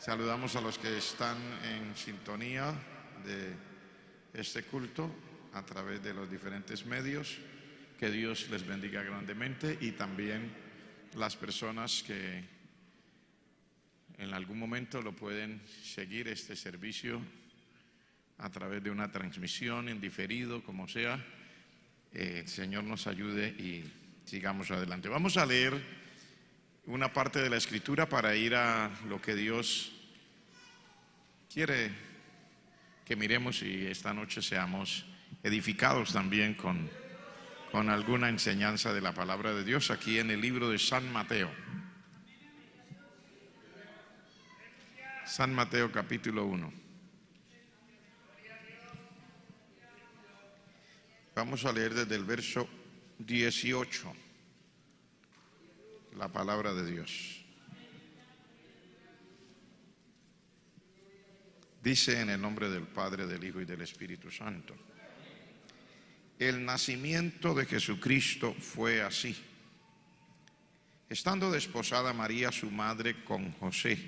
Saludamos a los que están en sintonía de este culto a través de los diferentes medios. Que Dios les bendiga grandemente, y también las personas que en algún momento lo pueden seguir este servicio a través de una transmisión en diferido, como sea. El Señor nos ayude y sigamos adelante. Vamos a leer una parte de la Escritura para ir a lo que Dios quiere que miremos, y esta noche seamos edificados también con alguna enseñanza de la palabra de Dios, aquí en el libro de San Mateo. San Mateo capítulo 1. Vamos a leer desde el verso 18 la palabra de Dios. Dice en el nombre del Padre, del Hijo y del Espíritu Santo. El nacimiento de Jesucristo fue así. Estando desposada María su madre con José,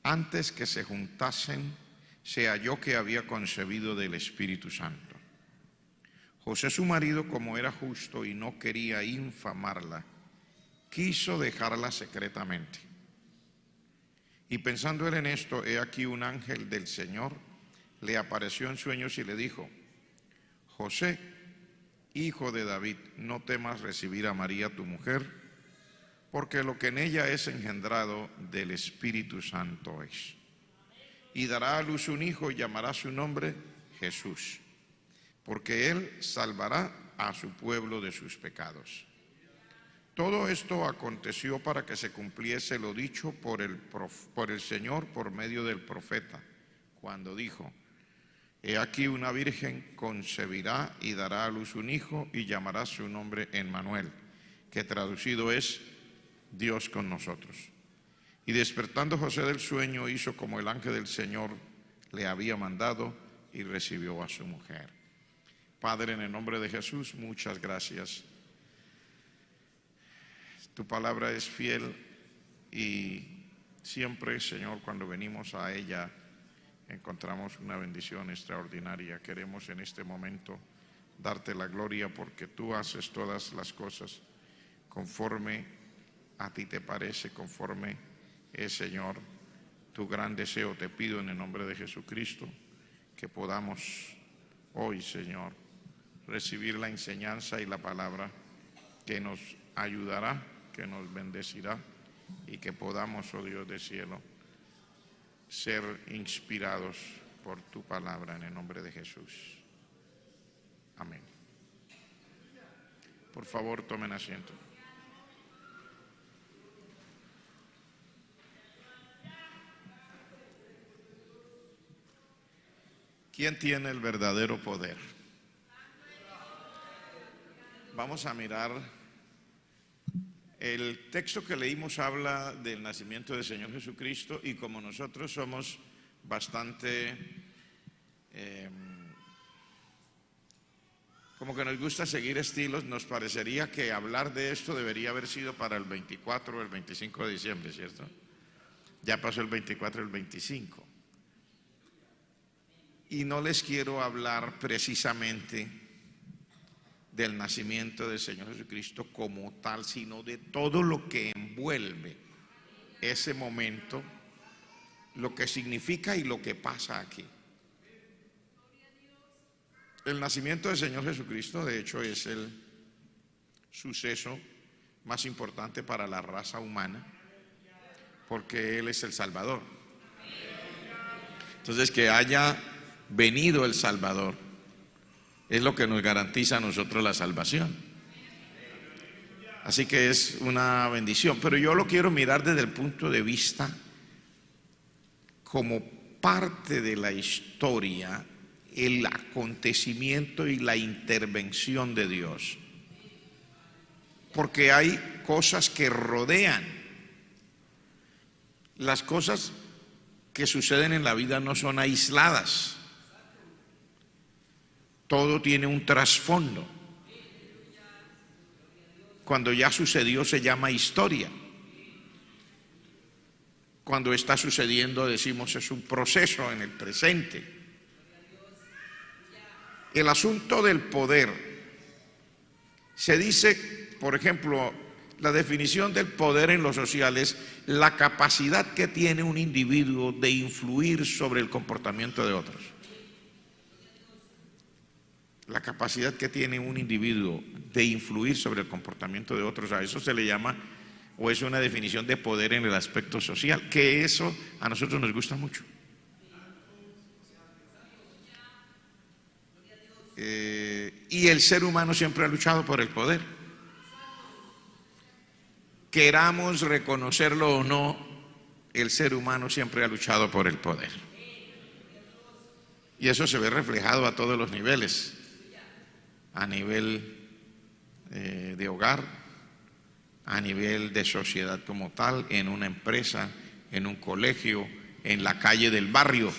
antes que se juntasen, se halló que había concebido del Espíritu Santo. José su marido, como era justo y no quería infamarla, quiso dejarla secretamente. Y pensando él en esto, he aquí un ángel del Señor le apareció en sueños y le dijo: José, hijo de David, no temas recibir a María tu mujer, porque lo que en ella es engendrado del Espíritu Santo es. Y dará a luz un hijo y llamará su nombre Jesús, porque él salvará a su pueblo de sus pecados. Todo esto aconteció para que se cumpliese lo dicho por el Señor por medio del profeta, cuando dijo: He aquí una virgen concebirá y dará a luz un hijo y llamará su nombre Emmanuel, que traducido es Dios con nosotros. Y despertando José del sueño, hizo como el ángel del Señor le había mandado y recibió a su mujer. Padre, en el nombre de Jesús, muchas gracias. Tu palabra es fiel y siempre, Señor, cuando venimos a ella encontramos una bendición extraordinaria. Queremos en este momento darte la gloria, porque tú haces todas las cosas conforme a ti te parece, conforme es, Señor, tu gran deseo. Te pido en el nombre de Jesucristo que podamos hoy, Señor, recibir la enseñanza y la palabra que nos ayudará, que nos bendecirá, y que podamos, oh Dios del cielo, ser inspirados por tu palabra en el nombre de Jesús. Amén. Por favor, tomen asiento. ¿Quién tiene el verdadero poder? Vamos a mirar. El texto que leímos habla del nacimiento del Señor Jesucristo, y como nosotros somos bastante, como que nos gusta seguir estilos, nos parecería que hablar de esto debería haber sido para el 24 o el 25 de diciembre, ¿cierto? Ya pasó el 24 y el 25. Y no les quiero hablar precisamente del nacimiento del Señor Jesucristo como tal, sino de todo lo que envuelve ese momento, lo que significa y lo que pasa aquí. El nacimiento del Señor Jesucristo, de hecho, es el suceso más importante para la raza humana, porque Él es el Salvador. Entonces, que haya venido el Salvador es lo que nos garantiza a nosotros la salvación. Así que es una bendición. Pero yo lo quiero mirar desde el punto de vista como parte de la historia, el acontecimiento y la intervención de Dios. Porque hay cosas que rodean. Las cosas que suceden en la vida no son aisladas. Todo tiene un trasfondo. Cuando ya sucedió se llama historia. Cuando está sucediendo, decimos, es un proceso en el presente. El asunto del poder. Se dice, por ejemplo, la definición del poder en lo social es la capacidad que tiene un individuo de influir sobre el comportamiento de otros. La capacidad que tiene un individuo de influir sobre el comportamiento de otros, a eso se le llama, o es una definición de poder en el aspecto social, que eso a nosotros nos gusta mucho. Y el ser humano siempre ha luchado por el poder. Queramos reconocerlo o no, el ser humano siempre ha luchado por el poder. Y eso se ve reflejado a todos los niveles. A nivel de hogar, a nivel de sociedad como tal, en una empresa, en un colegio, en la calle del barrio,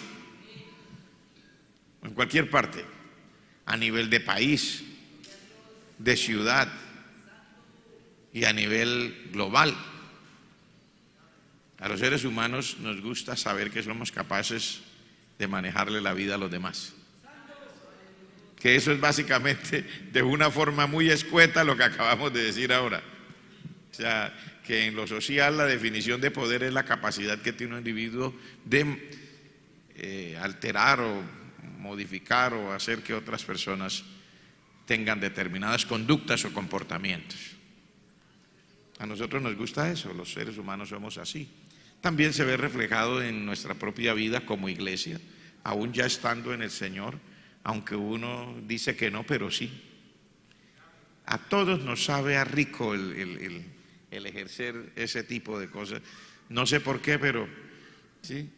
en cualquier parte, a nivel de país, de ciudad y a nivel global. A los seres humanos nos gusta saber que somos capaces de manejarle la vida a los demás. Que eso es básicamente de una forma muy escueta lo que acabamos de decir ahora. O sea, que en lo social la definición de poder es la capacidad que tiene un individuo de alterar o modificar o hacer que otras personas tengan determinadas conductas o comportamientos. A nosotros nos gusta eso, los seres humanos somos así. También se ve reflejado en nuestra propia vida como iglesia, aún ya estando en el Señor. Aunque uno dice que no, pero sí. A todos nos sabe a rico el ejercer ese tipo de cosas. No sé por qué, pero sí.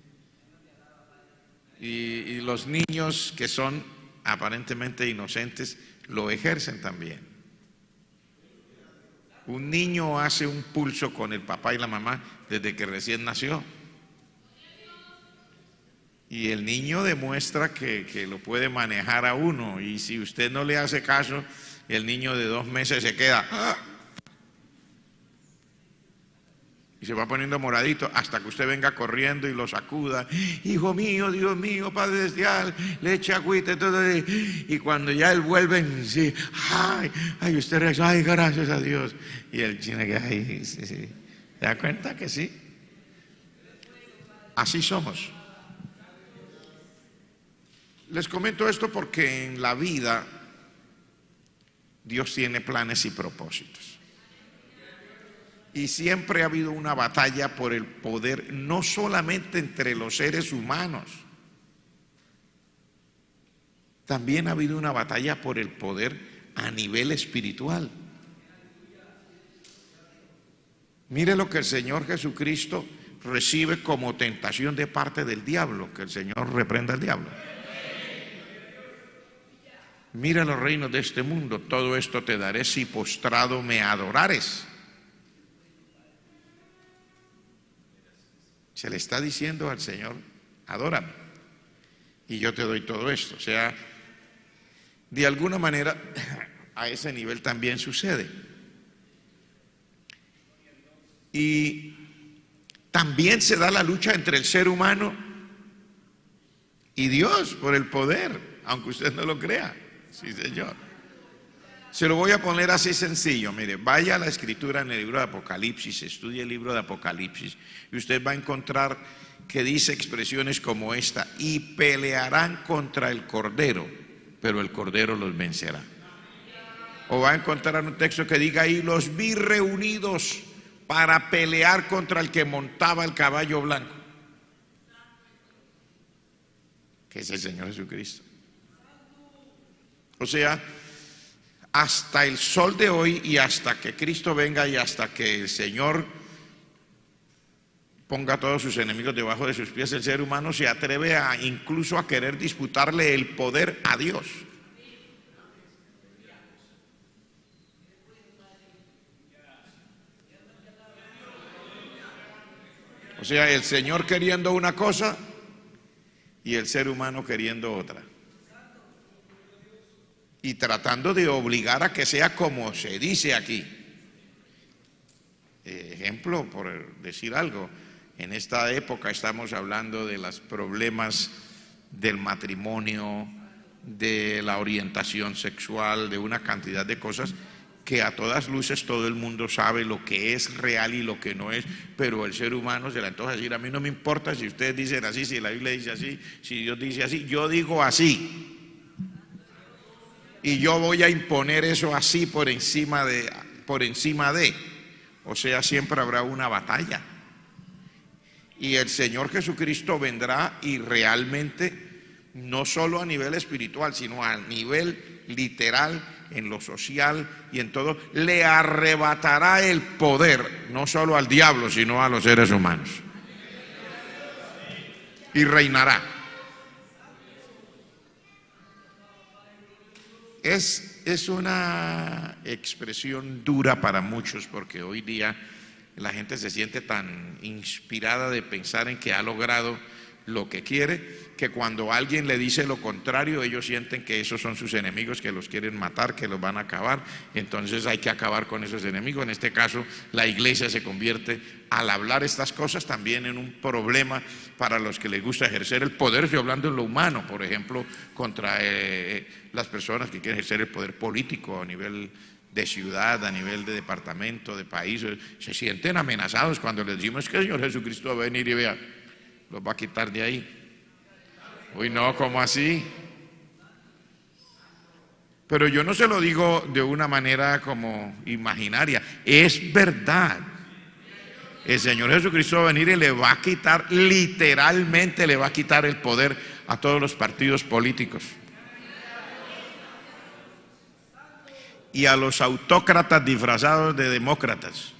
Y los niños que son aparentemente inocentes lo ejercen también. Un niño hace un pulso con el papá y la mamá desde que recién nació. Y el niño demuestra que lo puede manejar a uno. Y si usted no le hace caso, el niño de 2 meses se queda y se va poniendo moradito hasta que usted venga corriendo y lo sacuda. Hijo mío, Dios mío, Padre celestial, le eche agüita y todo. Y cuando ya él vuelve, sí, ay, usted reacciona, ay, gracias a Dios. Y el chino que, ay, sí. ¿Se da cuenta que sí? Así somos. Les comento esto porque en la vida Dios tiene planes y propósitos. Y siempre ha habido una batalla por el poder, no solamente entre los seres humanos, también ha habido una batalla por el poder a nivel espiritual. Mire lo que el Señor Jesucristo recibe como tentación de parte del diablo, que el Señor reprenda al diablo. Mira los reinos de este mundo, todo esto te daré si postrado me adorares. Se le está diciendo al Señor, adórame, y yo te doy todo esto. O sea, de alguna manera, a ese nivel también sucede. Y también se da la lucha entre el ser humano y Dios por el poder, aunque usted no lo crea. Sí, Señor. Se lo voy a poner así sencillo. Mire, vaya a la escritura en el libro de Apocalipsis, estudie el libro de Apocalipsis y usted va a encontrar que dice expresiones como esta: y pelearán contra el Cordero, pero el Cordero los vencerá. O va a encontrar un texto que diga: y los vi reunidos para pelear contra el que montaba el caballo blanco, que es el Señor Jesucristo. O sea, hasta el sol de hoy y hasta que Cristo venga y hasta que el Señor ponga a todos sus enemigos debajo de sus pies, el ser humano se atreve incluso a querer disputarle el poder a Dios. O sea, el Señor queriendo una cosa y el ser humano queriendo otra. Y tratando de obligar a que sea como se dice aquí. Ejemplo, por decir algo, En esta época estamos hablando de los problemas del matrimonio, de la orientación sexual, de una cantidad de cosas que a todas luces todo el mundo sabe lo que es real y lo que no es, pero el ser humano se le antoja decir: a mí no me importa si ustedes dicen así, si la Biblia dice así, si Dios dice así, yo digo así. Y yo voy a imponer eso así por encima de. O sea, siempre habrá una batalla. Y el Señor Jesucristo vendrá y realmente, no solo a nivel espiritual, sino a nivel literal, en lo social y en todo, le arrebatará el poder, no solo al diablo, sino a los seres humanos. Y reinará. Es una expresión dura para muchos, porque hoy día la gente se siente tan inspirada de pensar en que ha logrado lo que quiere, que cuando alguien le dice lo contrario, ellos sienten que esos son sus enemigos, que los quieren matar, que los van a acabar. Entonces hay que acabar con esos enemigos. En este caso, la iglesia se convierte, al hablar estas cosas, también en un problema para los que les gusta ejercer el poder. Estoy hablando en lo humano, por ejemplo, contra las personas que quieren ejercer el poder político a nivel de ciudad, a nivel de departamento, de país. Se sienten amenazados cuando les decimos que el Señor Jesucristo va a venir y vea, los va a quitar de ahí. Uy, no, ¿cómo así? Pero yo no se lo digo de una manera como imaginaria, es verdad. El Señor Jesucristo va a venir y le va a quitar, literalmente le va a quitar el poder a todos los partidos políticos. Y a los autócratas disfrazados de demócratas.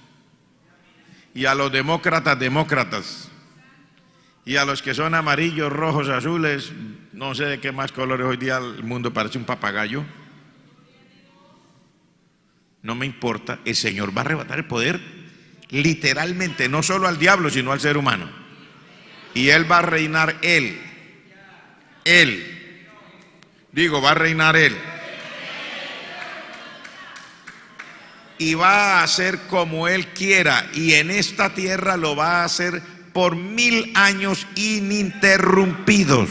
Y a los demócratas. Y a los que son amarillos, rojos, azules, no sé de qué más colores. Hoy día el mundo parece un papagayo. No me importa, el Señor va a arrebatar el poder literalmente, no solo al diablo, sino al ser humano. Y Él va a reinar Él. Va a reinar Él. Y va a hacer como Él quiera, y en esta tierra lo va a hacer por 1000 años ininterrumpidos.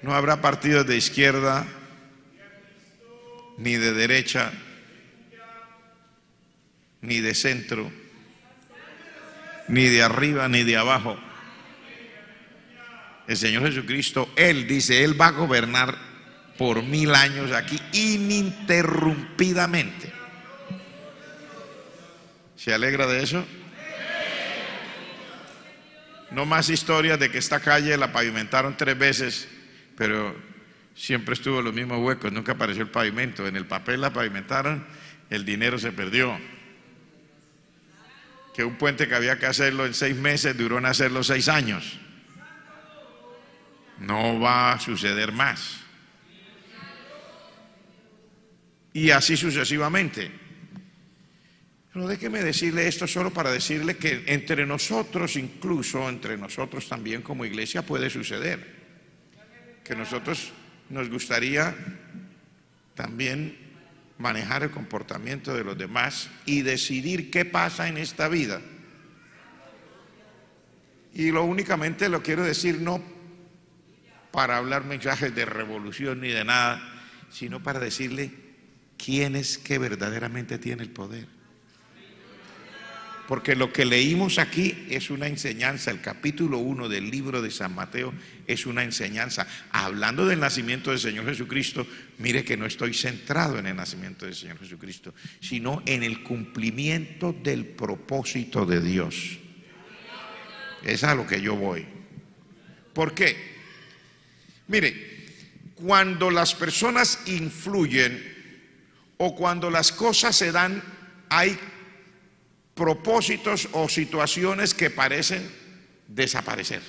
No habrá partidos de izquierda ni de derecha ni de centro, ni de arriba ni de abajo. El Señor Jesucristo, Él dice, Él va a gobernar por 1000 años aquí ininterrumpidamente. ¿Se alegra de eso? No más historias de que esta calle la pavimentaron 3 veces, pero siempre estuvo en los mismos huecos, nunca apareció el pavimento. En el papel la pavimentaron, el dinero se perdió. Que un puente que había que hacerlo en 6 meses duró en hacerlo 6 años. No va a suceder más. Y así sucesivamente. Pero déjeme decirle esto solo para decirle que entre nosotros, incluso entre nosotros también como iglesia, puede suceder. Que nosotros nos gustaría también manejar el comportamiento de los demás y decidir qué pasa en esta vida. Y únicamente lo quiero decir no para hablar mensajes de revolución ni de nada, sino para decirle quién es que verdaderamente tiene el poder. Porque lo que leímos aquí es una enseñanza. El capítulo 1 del libro de San Mateo es una enseñanza. Hablando del nacimiento del Señor Jesucristo, mire que no estoy centrado en el nacimiento del Señor Jesucristo, sino en el cumplimiento del propósito de Dios. Es a lo que yo voy. ¿Por qué? Mire, cuando las personas influyen o cuando las cosas se dan, hay propósitos o situaciones que parecen desaparecer.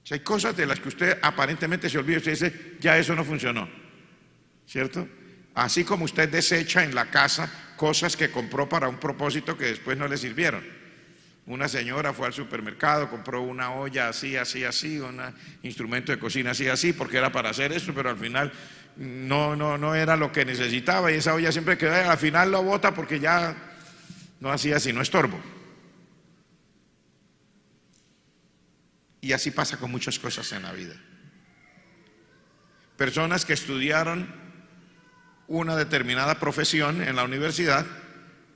Si hay cosas de las que usted aparentemente se olvida, usted dice, ya eso no funcionó, ¿cierto? Así como usted desecha en la casa cosas que compró para un propósito que después no le sirvieron. Una señora fue al supermercado, compró una olla así, un instrumento de cocina así, porque era para hacer eso, pero al final no era lo que necesitaba y esa olla siempre quedó, al final lo bota porque ya no hacía sino estorbo. Y así pasa con muchas cosas en la vida. Personas que estudiaron una determinada profesión en la universidad,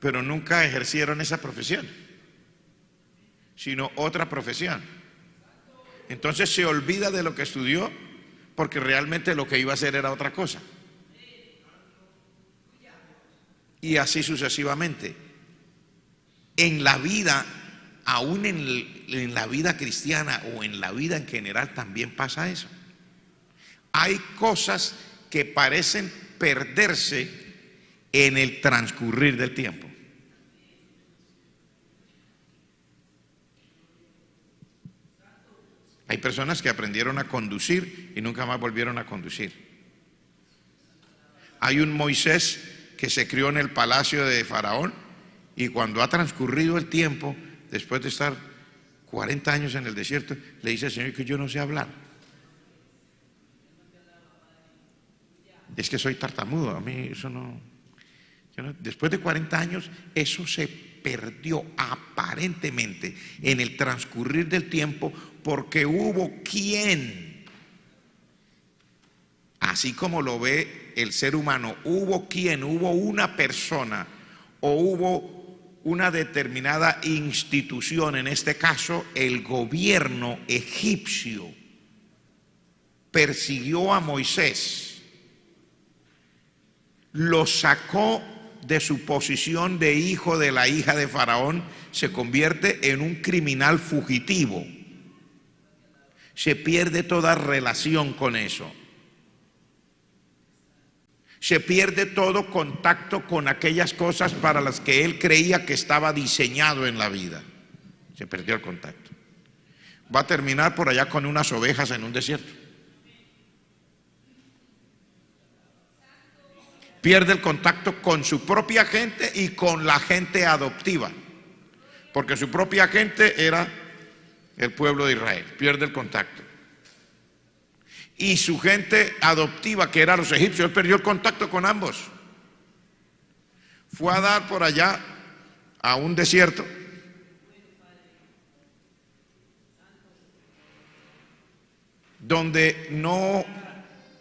pero nunca ejercieron esa profesión, sino otra profesión. Entonces se olvida de lo que estudió porque realmente lo que iba a hacer era otra cosa. Y así sucesivamente. En la vida, aún en la vida cristiana o en la vida en general también pasa eso. Hay cosas que parecen perderse en el transcurrir del tiempo. Hay personas que aprendieron a conducir y nunca más volvieron a conducir. Hay un Moisés que se crió en el palacio de Faraón y cuando ha transcurrido el tiempo, después de estar 40 años en el desierto, le dice al Señor que yo no sé hablar. Es que soy tartamudo, a mí eso no. Después de 40 años, eso se perdió aparentemente en el transcurrir del tiempo porque hubo quien, así como lo ve el ser humano, hubo una persona o hubo una determinada institución, en este caso el gobierno egipcio, persiguió a Moisés, lo sacó de su posición de hijo de la hija de Faraón, se convierte en un criminal fugitivo. Se pierde toda relación con eso. Se pierde todo contacto con aquellas cosas para las que él creía que estaba diseñado en la vida. Se perdió el contacto. Va a terminar por allá con unas ovejas en un desierto. Pierde el contacto con su propia gente y con la gente adoptiva, porque su propia gente era el pueblo de Israel. Pierde el contacto. Y su gente adoptiva, que eran los egipcios, él perdió el contacto con ambos. Fue a dar por allá a un desierto donde no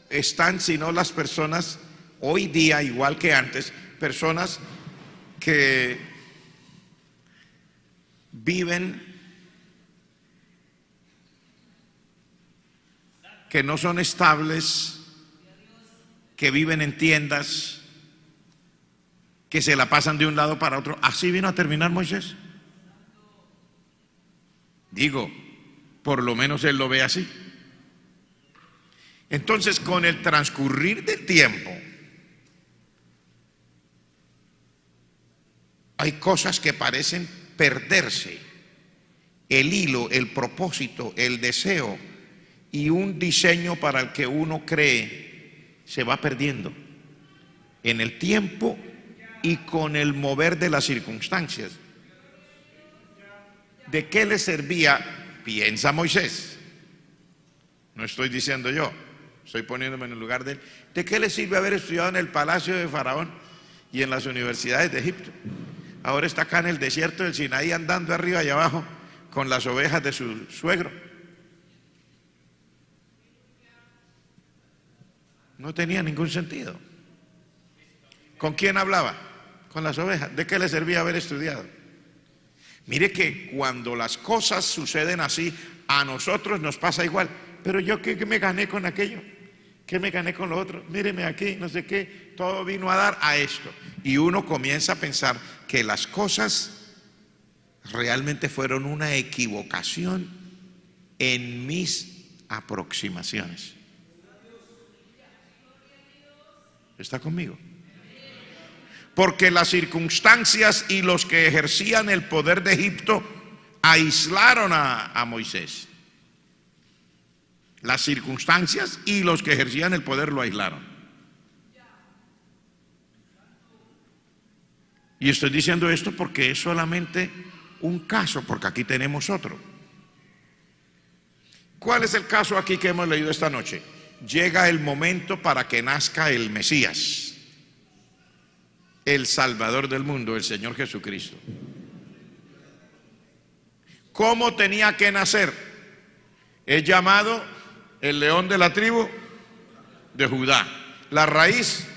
están sino las personas hoy día, igual que antes, personas que viven, que no son estables, que viven en tiendas, que se la pasan de un lado para otro. ¿Así vino a terminar Moisés? Digo, por lo menos él lo ve así. Entonces, con el transcurrir del tiempo, hay cosas que parecen perderse. El hilo, el propósito, el deseo y un diseño para el que uno cree se va perdiendo en el tiempo y con el mover de las circunstancias. ¿De qué le servía? Piensa Moisés. No estoy diciendo yo, estoy poniéndome en el lugar de él. ¿De qué le sirve haber estudiado en el palacio de Faraón y en las universidades de Egipto? Ahora está acá en el desierto del Sinaí andando arriba y abajo con las ovejas de su suegro. No tenía ningún sentido. ¿Con quién hablaba? Con las ovejas. ¿De qué le servía haber estudiado? Mire que cuando las cosas suceden así, a nosotros nos pasa igual. Pero yo, ¿qué me gané con aquello? ¿Qué me gané con lo otro? Míreme aquí, no sé qué, todo vino a dar a esto. Y uno comienza a pensar que las cosas realmente fueron una equivocación en mis aproximaciones. ¿Está conmigo? Porque las circunstancias y los que ejercían el poder de Egipto aislaron a Moisés. Las circunstancias y los que ejercían el poder lo aislaron. Y estoy diciendo esto porque es solamente un caso, porque aquí tenemos otro. ¿Cuál es el caso aquí que hemos leído esta noche? llega el momento para que nazca el Mesías, el Salvador del mundo, el Señor Jesucristo. ¿Cómo tenía que nacer? Es llamado el león de la tribu de Judá, la raíz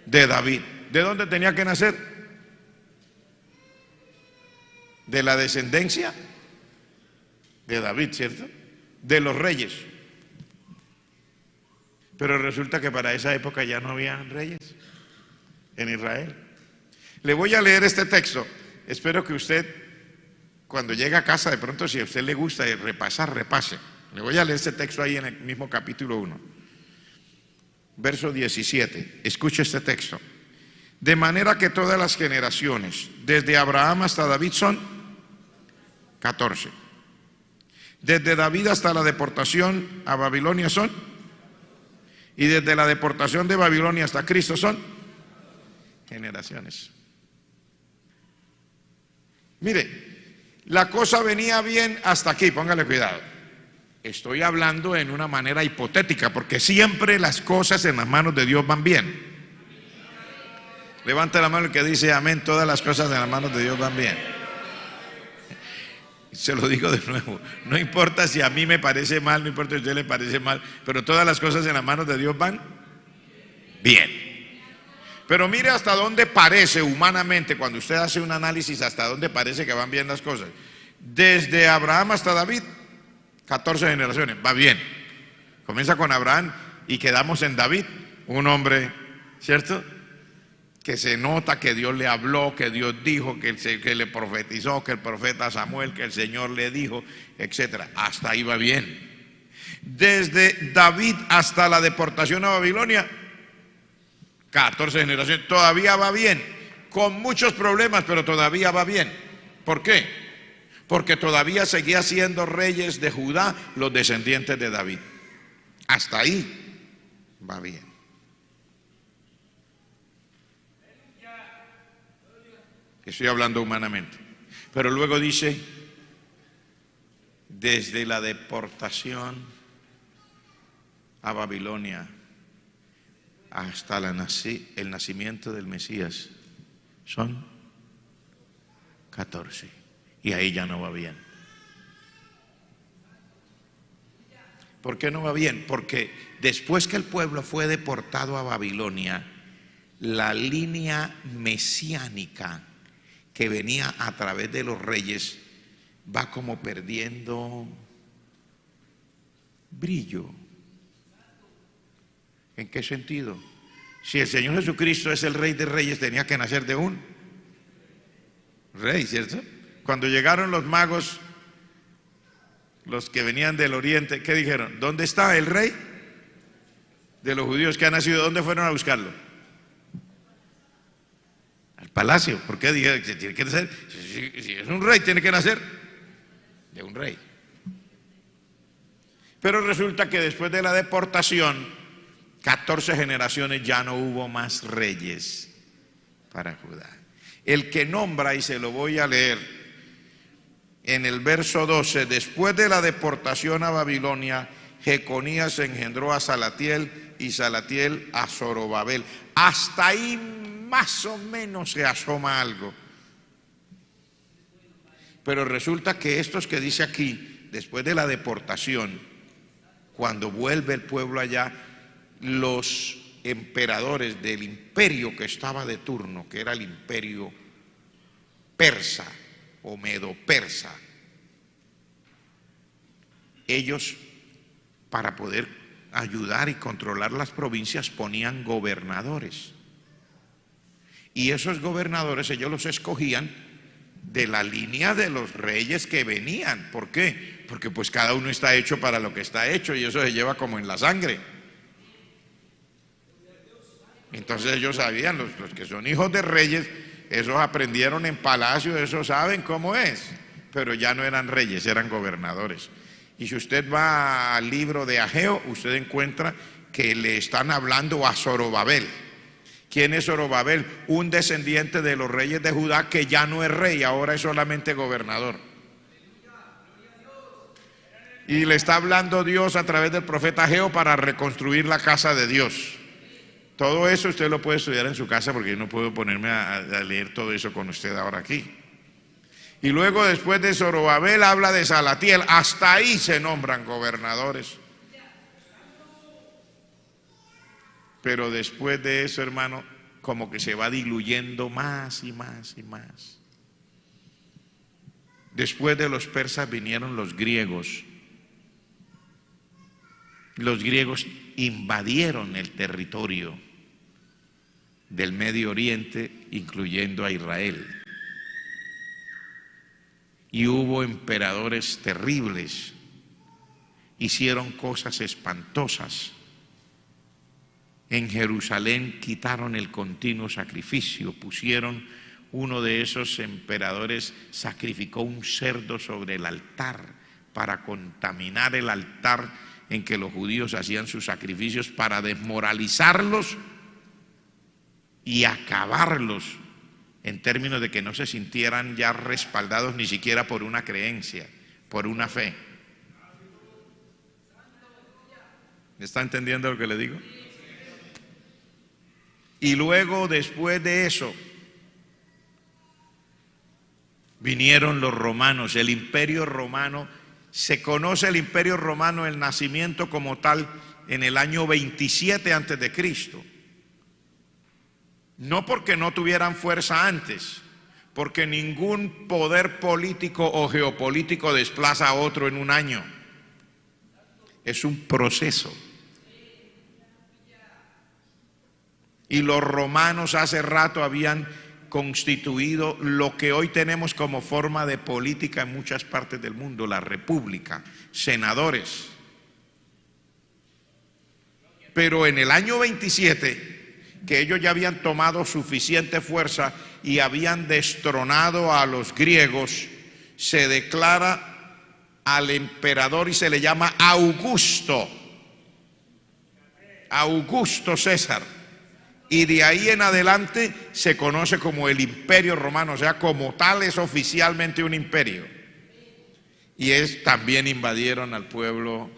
de David. ¿De dónde tenía que nacer? De la descendencia de David, ¿cierto? De los reyes. Pero resulta que para esa época ya no había reyes en Israel. Le voy a leer este texto. Espero que usted, cuando llegue a casa, de pronto, si a usted le gusta repasar, repase. Le voy a leer este texto ahí en el mismo capítulo 1. Verso 17. Escuche este texto. De manera que todas las generaciones, desde Abraham hasta David, son 14. Desde David hasta la deportación a Babilonia son, y desde la deportación de Babilonia hasta Cristo son generaciones. Mire, la cosa venía bien hasta aquí, póngale cuidado. Estoy hablando en una manera hipotética, porque siempre las cosas en las manos de Dios van bien. Levante la mano el que dice amén, todas las cosas en las manos de Dios van bien. Se lo digo de nuevo, no importa si a mí me parece mal, no importa si a usted le parece mal, pero todas las cosas en las manos de Dios van bien. Pero mire hasta dónde parece humanamente, cuando usted hace un análisis, hasta dónde parece que van bien las cosas. Desde Abraham hasta David, 14 generaciones, va bien. Comienza con Abraham y quedamos en David, un hombre, ¿cierto?, que se nota que Dios le habló, que Dios dijo, que le profetizó, que el profeta Samuel, que el Señor le dijo, etcétera. Hasta ahí va bien. Desde David hasta la deportación a Babilonia, 14 generaciones, todavía va bien, con muchos problemas, pero todavía va bien. ¿Por qué? Porque todavía seguía siendo reyes de Judá los descendientes de David. Hasta ahí va bien. Estoy hablando humanamente. Pero luego dice, desde la deportación a Babilonia hasta el nacimiento del Mesías, son 14. Y ahí ya no va bien. ¿Por qué no va bien? Porque después que el pueblo fue deportado a Babilonia, la línea mesiánica que venía a través de los reyes va como perdiendo brillo. ¿En qué sentido? Si el Señor Jesucristo es el Rey de Reyes, tenía que nacer de un rey, ¿cierto? Cuando llegaron los magos, los que venían del oriente, ¿qué dijeron? ¿Dónde está el rey de los judíos que ha nacido? ¿Dónde fueron a buscarlo? Al palacio. ¿Por qué dijeron que tiene que nacer? Si es un rey, tiene que nacer de un rey. Pero resulta que después de la deportación, 14 generaciones ya no hubo más reyes para Judá. El que nombra, y se lo voy a leer en el verso 12, después de la deportación a Babilonia, Jeconías engendró a Salatiel y Salatiel a Zorobabel. Hasta ahí más o menos se asoma algo. Pero resulta que estos que dice aquí, después de la deportación, cuando vuelve el pueblo allá, los emperadores del imperio que estaba de turno, que era el imperio persa o medo-persa, ellos, para poder ayudar y controlar las provincias, ponían gobernadores. Y esos gobernadores ellos los escogían de la línea de los reyes que venían. ¿Por qué? Porque pues cada uno está hecho para lo que está hecho, y eso se lleva como en la sangre. Entonces ellos sabían, los que son hijos de reyes, esos aprendieron en palacio, esos saben cómo es, pero ya no eran reyes, eran gobernadores. Y si usted va al libro de Ageo, usted encuentra que le están hablando a Zorobabel. ¿Quién es Zorobabel? Un descendiente de los reyes de Judá que ya no es rey, ahora es solamente gobernador. Y le está hablando Dios a través del profeta Ageo para reconstruir la casa de Dios. Todo eso usted lo puede estudiar en su casa, porque yo no puedo ponerme a leer todo eso con usted ahora aquí. Y luego, después de Zorobabel, habla de Salatiel. Hasta ahí se nombran gobernadores. Pero después de eso, hermano, como que se va diluyendo más y más y más. Después de los persas vinieron los griegos. Los griegos invadieron el territorio del Medio Oriente, incluyendo a Israel. Y hubo emperadores terribles, hicieron cosas espantosas. En Jerusalén quitaron el continuo sacrificio, pusieron, uno de esos emperadores sacrificó un cerdo sobre el altar para contaminar el altar en que los judíos hacían sus sacrificios, para desmoralizarlos y acabarlos, en términos de que no se sintieran ya respaldados ni siquiera por una creencia, por una fe. ¿Me está entendiendo lo que le digo? Y luego, después de eso, vinieron los romanos, el imperio romano. Se conoce el imperio romano, el nacimiento como tal, en el año 27 antes de Cristo. No porque no tuvieran fuerza antes, porque ningún poder político o geopolítico desplaza a otro en un año. Es un proceso. Y los romanos hace rato habían constituido lo que hoy tenemos como forma de política en muchas partes del mundo, la república, senadores. Pero en el año 27, que ellos ya habían tomado suficiente fuerza y habían destronado a los griegos, se declara al emperador y se le llama Augusto, Augusto César. Y de ahí en adelante se conoce como el Imperio Romano, o sea, como tal es oficialmente un imperio. Y también invadieron al pueblo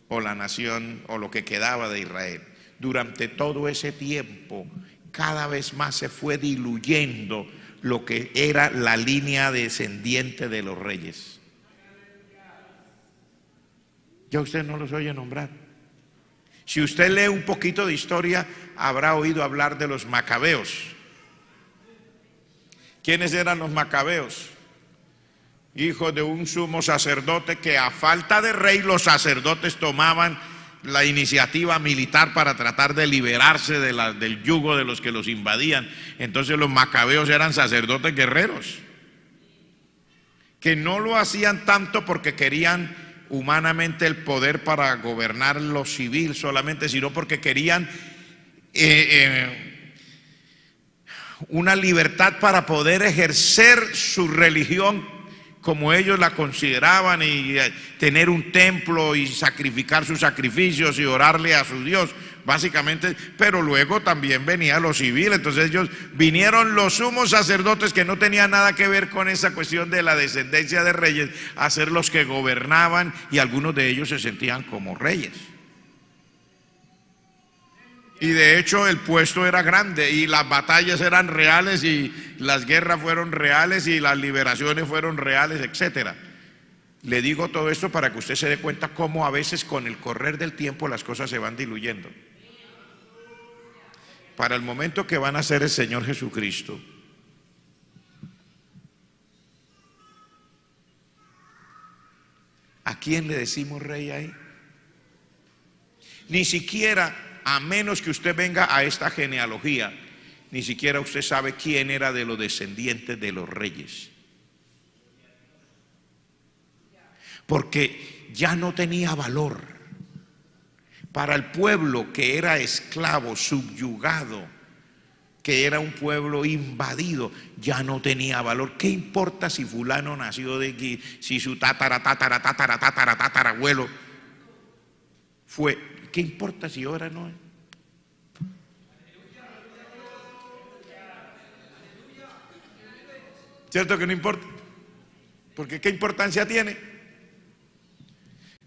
o la nación o lo que quedaba de Israel. Durante todo ese tiempo, cada vez más se fue diluyendo lo que era la línea descendiente de los reyes. Ya usted no los oye nombrar. Si usted lee un poquito de historia, habrá oído hablar de los macabeos. ¿Quiénes eran los macabeos? Hijos de un sumo sacerdote que, a falta de rey, los sacerdotes tomaban la iniciativa militar para tratar de liberarse del yugo de los que los invadían. Entonces los macabeos eran sacerdotes guerreros, que no lo hacían tanto porque querían humanamente el poder para gobernar lo civil solamente, sino porque querían una libertad para poder ejercer su religión como ellos la consideraban, y tener un templo y sacrificar sus sacrificios y orarle a su Dios, básicamente. Pero luego también venía lo civil. Entonces vinieron los sumos sacerdotes, que no tenían nada que ver con esa cuestión de la descendencia de reyes, a ser los que gobernaban, y algunos de ellos se sentían como reyes. Y de hecho el puesto era grande, y las batallas eran reales, y las guerras fueron reales, y las liberaciones fueron reales, etcétera. Le digo todo esto para que usted se dé cuenta cómo a veces con el correr del tiempo las cosas se van diluyendo. Para el momento que van a ser el Señor Jesucristo, ¿a quién le decimos rey ahí? Ni siquiera, a menos que usted venga a esta genealogía, ni siquiera usted sabe quién era de los descendientes de los reyes. Porque ya no tenía valor. Para el pueblo que era esclavo, subyugado, que era un pueblo invadido, ya no tenía valor. ¿Qué importa si fulano nació de aquí, si su tatarabuelo fue? ¿Qué importa si ahora no es? ¿Cierto que no importa? Porque ¿qué importancia tiene?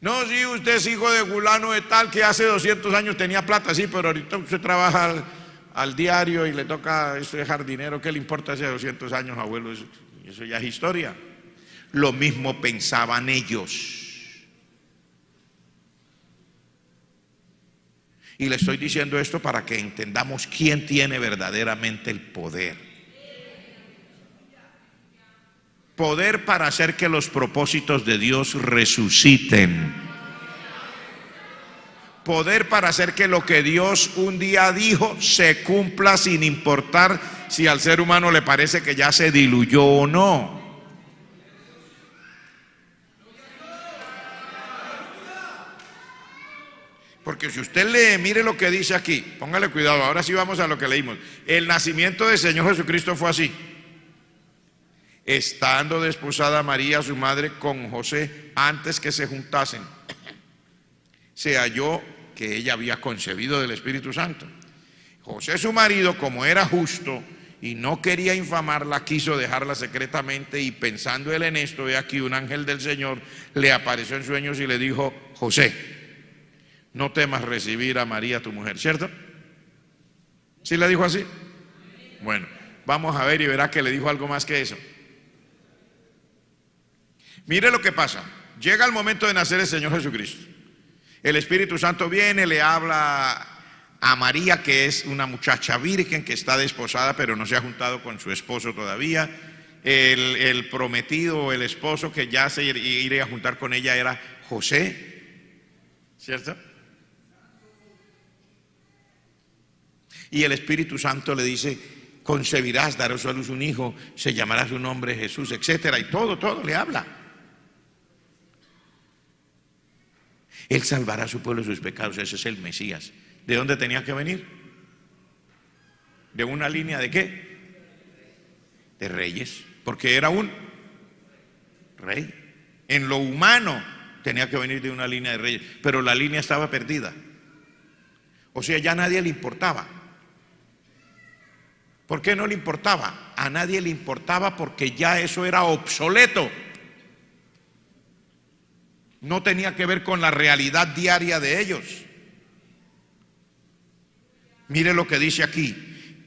No, sí, usted es hijo de fulano de tal que hace 200 años tenía plata, sí, pero ahorita usted trabaja al diario y le toca eso de jardinero. ¿Qué le importa hace 200 años, abuelo? Eso ya es historia. Lo mismo pensaban ellos. Y le estoy diciendo esto para que entendamos quién tiene verdaderamente el poder. Poder para hacer que los propósitos de Dios resuciten. Poder para hacer que lo que Dios un día dijo se cumpla sin importar si al ser humano le parece que ya se diluyó o no. Porque si usted lee, mire lo que dice aquí, póngale cuidado, ahora sí vamos a lo que leímos. El nacimiento del Señor Jesucristo fue así. Estando desposada María, su madre, con José, antes que se juntasen, se halló que ella había concebido del Espíritu Santo. José, su marido, como era justo y no quería infamarla, quiso dejarla secretamente, y pensando él en esto, ve aquí un ángel del Señor le apareció en sueños y le dijo: José, no temas recibir a María tu mujer, ¿cierto? ¿Sí le dijo así? Bueno, vamos a ver y verá que le dijo algo más que eso. Mire lo que pasa. Llega el momento de nacer el Señor Jesucristo. El Espíritu Santo viene, le habla a María, que es una muchacha virgen que está desposada pero no se ha juntado con su esposo todavía. El prometido, el esposo que ya se iría a juntar con ella era José, ¿cierto? Y el Espíritu Santo le dice: concebirás, darás a luz un hijo, se llamará su nombre Jesús, etcétera. Y todo le habla. Él salvará a su pueblo de sus pecados. Ese es el Mesías. ¿De dónde tenía que venir? ¿De una línea de qué? De reyes. Porque era un rey. En lo humano tenía que venir de una línea de reyes, pero la línea estaba perdida. O sea, ya a nadie le importaba. ¿Por qué no le importaba? A nadie le importaba porque ya eso era obsoleto. No tenía que ver con la realidad diaria de ellos. Mire lo que dice aquí.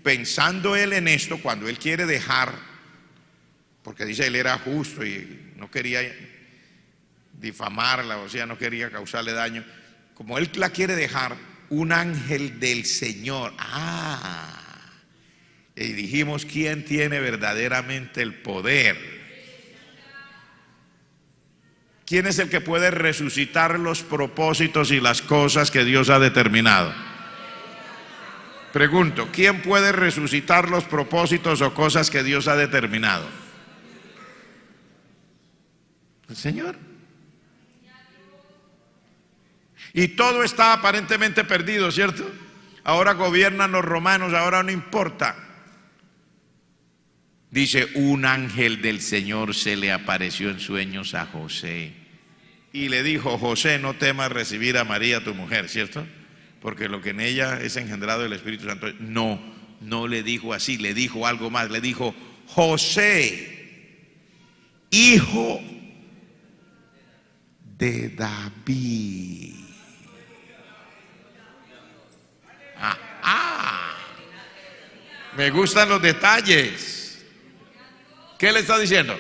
Pensando él en esto, cuando él quiere dejar, porque dice él era justo y no quería difamarla, o sea, no quería causarle daño. Como él la quiere dejar, un ángel del Señor. Y dijimos, ¿quién tiene verdaderamente el poder? ¿Quién es el que puede resucitar los propósitos y las cosas que Dios ha determinado? Pregunto, ¿quién puede resucitar los propósitos o cosas que Dios ha determinado? El Señor. Y todo está aparentemente perdido, ¿cierto? Ahora gobiernan los romanos, ahora no importa. Dice, un ángel del Señor se le apareció en sueños a José y le dijo: José, no temas recibir a María tu mujer, ¿cierto? Porque lo que en ella es engendrado del Espíritu Santo. No le dijo así, le dijo algo más, le dijo: José, hijo de David. Me gustan los detalles. ¿Qué le está diciendo?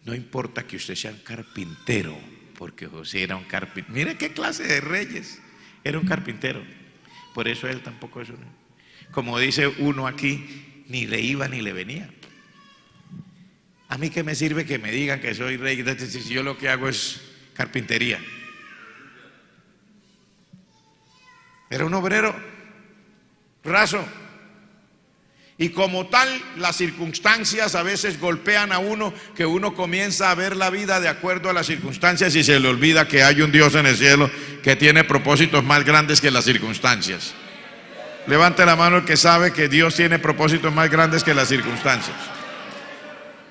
No importa que usted sea un carpintero, porque José era un carpintero. Mire qué clase de reyes. Era un carpintero. Por eso él tampoco es uno. Como dice uno aquí, ni le iba ni le venía. A mí qué me sirve que me digan que soy rey si yo lo que hago es carpintería. Era un obrero raso. Y como tal, las circunstancias a veces golpean a uno, que uno comienza a ver la vida de acuerdo a las circunstancias y se le olvida que hay un Dios en el cielo que tiene propósitos más grandes que las circunstancias. Levante la mano el que sabe que Dios tiene propósitos más grandes que las circunstancias.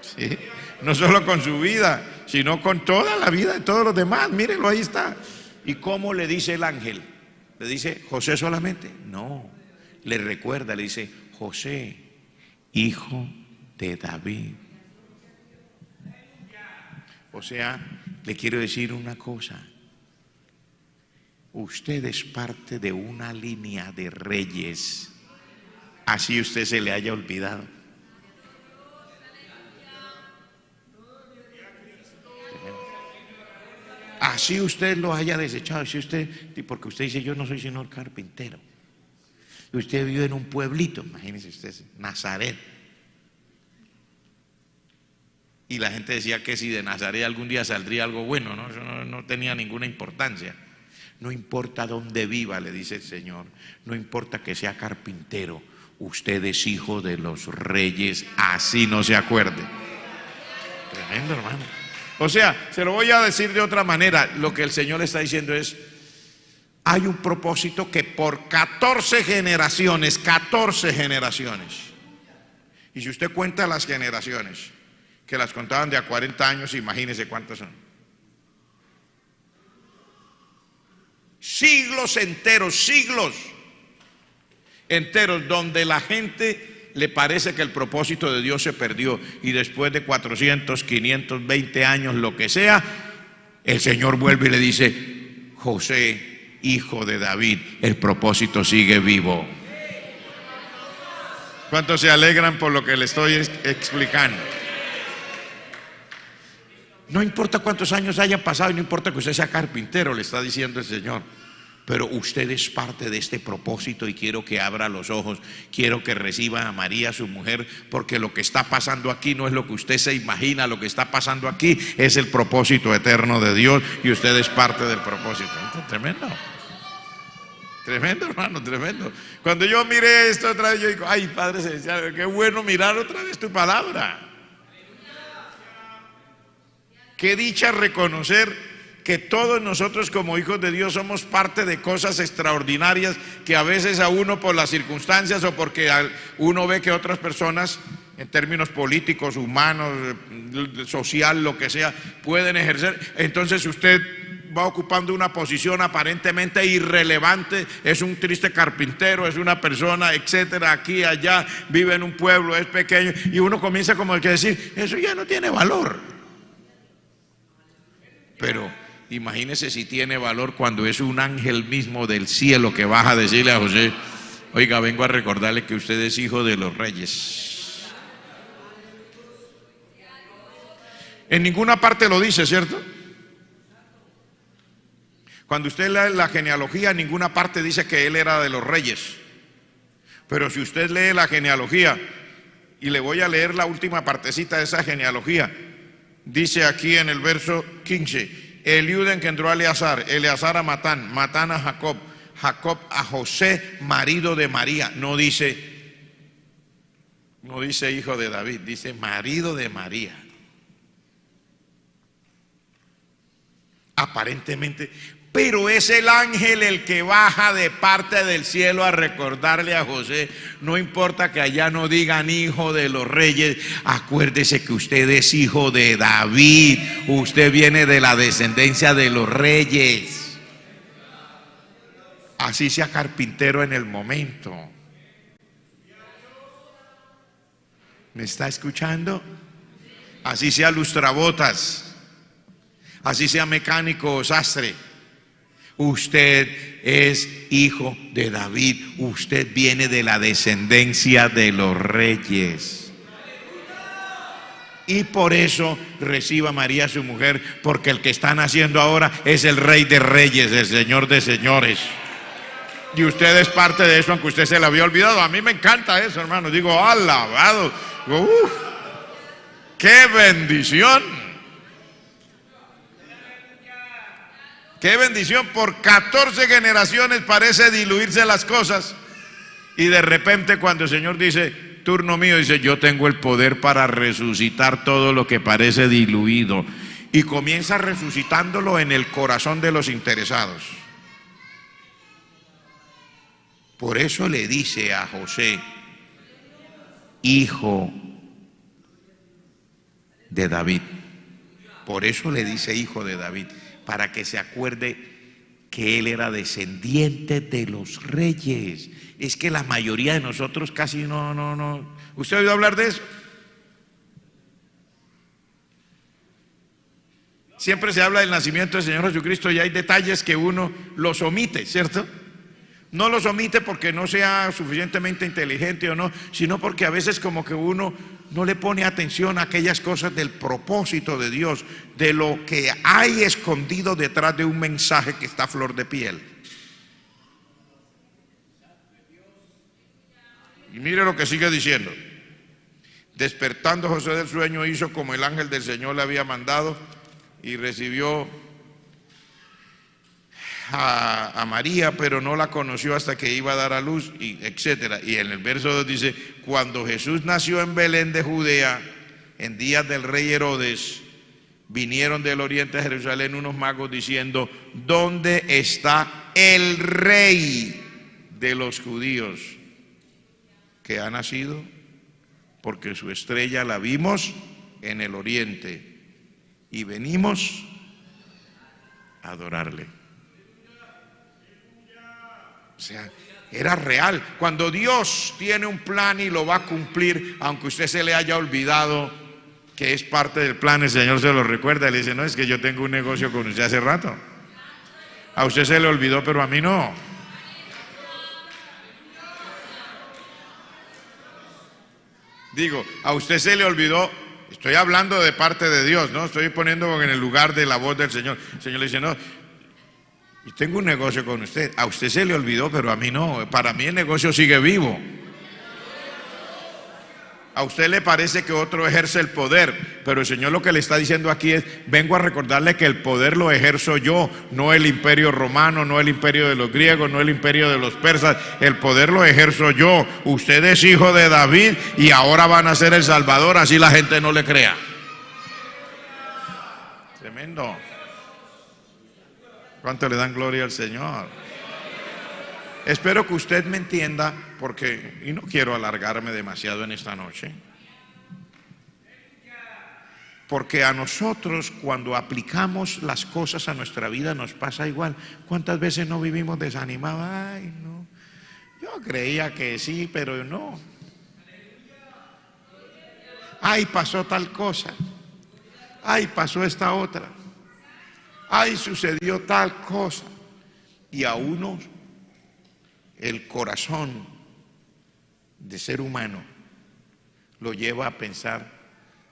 ¿Sí? No solo con su vida, sino con toda la vida de todos los demás. Mírenlo, ahí está. ¿Y cómo le dice el ángel? ¿Le dice José solamente? No, le recuerda, le dice: José, hijo de David. O sea, le quiero decir una cosa. Usted es parte de una línea de reyes, así usted se le haya olvidado. Así usted lo haya desechado, si usted, porque usted dice, yo no soy sino carpintero. Y usted vive en un pueblito, imagínese usted, Nazaret. Y la gente decía que si de Nazaret algún día saldría algo bueno, ¿no? Eso no tenía ninguna importancia. No importa dónde viva, le dice el Señor, no importa que sea carpintero, usted es hijo de los reyes, así no se acuerde. Tremendo, hermano. O sea, se lo voy a decir de otra manera, lo que el Señor está diciendo es, hay un propósito que por 14 generaciones, y si usted cuenta las generaciones, que las contaban de a 40 años, imagínese cuántas son. Siglos enteros, donde la gente le parece que el propósito de Dios se perdió, y después de 400, 520 años, lo que sea, el Señor vuelve y le dice, José, hijo de David, el propósito sigue vivo. ¿Cuántos se alegran por lo que le estoy explicando? No importa cuántos años hayan pasado y no importa que usted sea carpintero, le está diciendo el Señor, pero usted es parte de este propósito y quiero que abra los ojos, quiero que reciba a María, su mujer, porque lo que está pasando aquí no es lo que usted se imagina, lo que está pasando aquí es el propósito eterno de Dios y usted es parte del propósito. Tremendo. Tremendo, hermano, tremendo. Cuando yo miré esto otra vez, yo digo, ay, Padre Celestial, qué bueno mirar otra vez tu palabra. Qué dicha reconocer que todos nosotros como hijos de Dios somos parte de cosas extraordinarias que a veces a uno por las circunstancias o porque uno ve que otras personas en términos políticos, humanos, social, lo que sea, pueden ejercer. Entonces usted va ocupando una posición aparentemente irrelevante, es un triste carpintero, es una persona, etcétera, aquí, allá, vive en un pueblo, es pequeño, y uno comienza como el que decir, eso ya no tiene valor. Pero imagínese si tiene valor cuando es un ángel mismo del cielo que baja a decirle a José, oiga, vengo a recordarle que usted es hijo de los reyes. En ninguna parte lo dice, ¿cierto? Cuando usted lee la genealogía, en ninguna parte dice que él era de los reyes. Pero si usted lee la genealogía, y le voy a leer la última partecita de esa genealogía, dice aquí en el verso 15, Eliud engendró a Eleazar, Eleazar a Matán, Matán a Jacob, Jacob a José, marido de María. No dice hijo de David, dice marido de María. Aparentemente, pero es el ángel el que baja de parte del cielo a recordarle a José, no importa que allá no digan hijo de los reyes, acuérdese que usted es hijo de David, usted viene de la descendencia de los reyes. Así sea carpintero en el momento. ¿Me está escuchando? Así sea lustrabotas, así sea mecánico o sastre. Usted es hijo de David, usted viene de la descendencia de los reyes. Y por eso reciba a María su mujer, porque el que está naciendo ahora es el Rey de Reyes, el Señor de Señores. Y usted es parte de eso, aunque usted se lo había olvidado. A mí me encanta eso, hermano. Digo, alabado. ¡Qué bendición! Qué bendición, por 14 generaciones parece diluirse las cosas y de repente cuando el Señor dice, turno mío, dice, yo tengo el poder para resucitar todo lo que parece diluido, y comienza resucitándolo en el corazón de los interesados. Por eso le dice a José, hijo de David. Por eso le dice hijo de David, para que se acuerde que él era descendiente de los reyes. Es que la mayoría de nosotros casi no. ¿Usted ha oído hablar de eso? Siempre se habla del nacimiento del Señor Jesucristo y hay detalles que uno los omite, ¿cierto? No los omite porque no sea suficientemente inteligente o no, sino porque a veces como que uno no le pone atención a aquellas cosas del propósito de Dios, de lo que hay escondido detrás de un mensaje que está a flor de piel. Y mire lo que sigue diciendo. Despertando José del sueño, hizo como el ángel del Señor le había mandado y recibió a María, pero no la conoció hasta que iba a dar a luz, y etcétera. Y en el verso 2 dice: cuando Jesús nació en Belén de Judea, en días del rey Herodes, vinieron del oriente a Jerusalén unos magos diciendo: ¿dónde está el rey de los judíos que ha nacido? Porque su estrella la vimos en el oriente y venimos a adorarle. O sea, era real. Cuando Dios tiene un plan y lo va a cumplir, aunque usted se le haya olvidado que es parte del plan, el Señor se lo recuerda y le dice: no, es que yo tengo un negocio con usted hace rato. A usted se le olvidó, pero a mí no. Digo, a usted se le olvidó. Estoy hablando de parte de Dios, ¿no? Estoy poniendo en el lugar de la voz del Señor. El Señor le dice: no, yo tengo un negocio con usted. A usted se le olvidó, pero a mí no. Para mí el negocio sigue vivo. A usted le parece que otro ejerce el poder, pero el Señor lo que le está diciendo aquí es: vengo a recordarle que el poder lo ejerzo yo, no el imperio romano, no el imperio de los griegos, no el imperio de los persas. El poder lo ejerzo yo. Usted es hijo de David y ahora van a ser el Salvador, así la gente no le crea. Tremendo. ¿Cuánto le dan gloria al Señor? Espero que usted me entienda, porque, y no quiero alargarme demasiado en esta noche, porque a nosotros cuando aplicamos las cosas a nuestra vida nos pasa igual. ¿Cuántas veces no vivimos desanimados? Ay, no, yo creía que sí, pero no. Ay, pasó tal cosa. Ay, pasó esta otra. Ay, sucedió tal cosa. Y a uno el corazón de ser humano lo lleva a pensar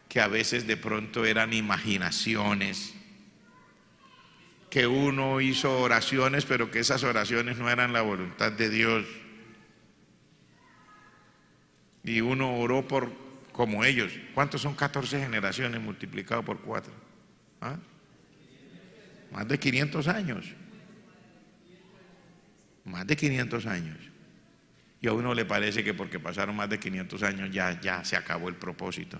que a veces de pronto eran imaginaciones, que uno hizo oraciones, pero que esas oraciones no eran la voluntad de Dios. Y uno oró por como ellos. ¿Cuántos son 14 generaciones multiplicado por 4? ¿Ah? Más de 500 años. Más de 500 años. Y a uno le parece que porque pasaron más de 500 años ya se acabó el propósito.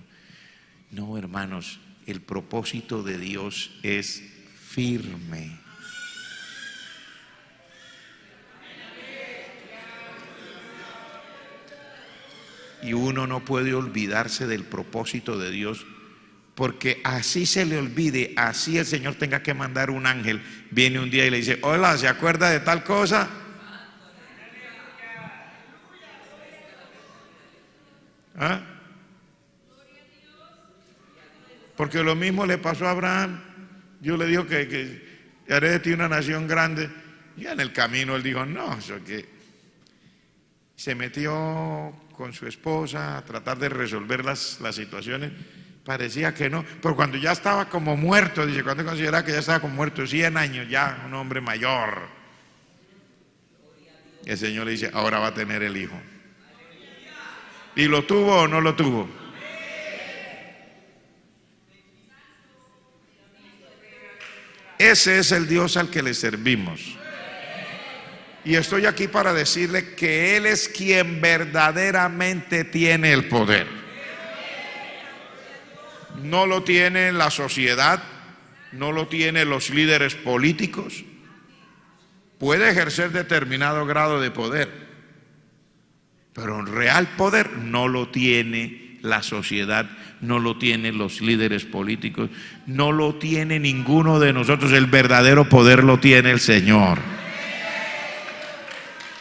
No, hermanos, el propósito de Dios es firme. Y uno no puede olvidarse del propósito de Dios, porque así se le olvide, así el Señor tenga que mandar un ángel, viene un día y le dice: hola, ¿se acuerda de tal cosa? ¿Ah? Porque lo mismo le pasó a Abraham. Dios le dijo que haré de ti una nación grande. Y en el camino él dijo: no, eso que se metió con su esposa a tratar de resolver las situaciones. Parecía que no, pero cuando ya estaba como muerto, dice, cuando consideraba que ya estaba como muerto, 100 años ya, un hombre mayor, el Señor le dice: ahora va a tener el hijo. ¿Y lo tuvo o no lo tuvo? Ese es el Dios al que le servimos. Y estoy aquí para decirle que Él es quien verdaderamente tiene el poder. No lo tiene la sociedad, no lo tienen los líderes políticos. Puede ejercer determinado grado de poder, pero en real poder no lo tiene la sociedad, no lo tienen los líderes políticos, no lo tiene ninguno de nosotros. El verdadero poder lo tiene el Señor.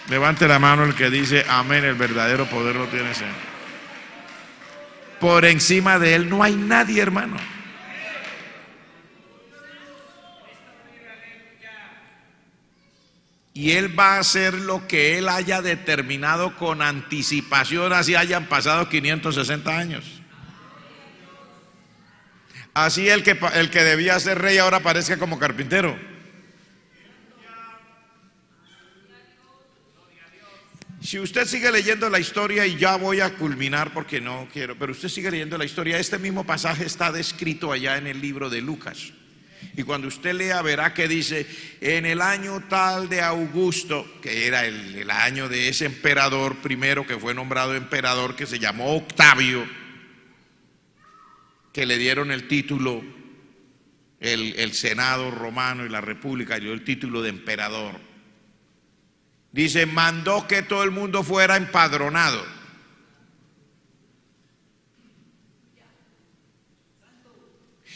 Levante la mano el que dice amén. El verdadero poder lo tiene el Señor. Por encima de Él no hay nadie, hermano. y Él va a hacer lo que Él haya determinado con anticipación, así hayan pasado 560 años. Así el que debía ser rey ahora parezca como carpintero. Si usted sigue leyendo la historia, y ya voy a culminar porque no quiero, pero usted sigue leyendo la historia, este mismo pasaje está descrito allá en el libro de Lucas. Y cuando usted lea verá que dice, en el año tal de Augusto, que era el año de ese emperador primero que fue nombrado emperador, que se llamó Octavio, que le dieron el título, el Senado romano y la República le dio el título de emperador. Dice, mandó que todo el mundo fuera empadronado.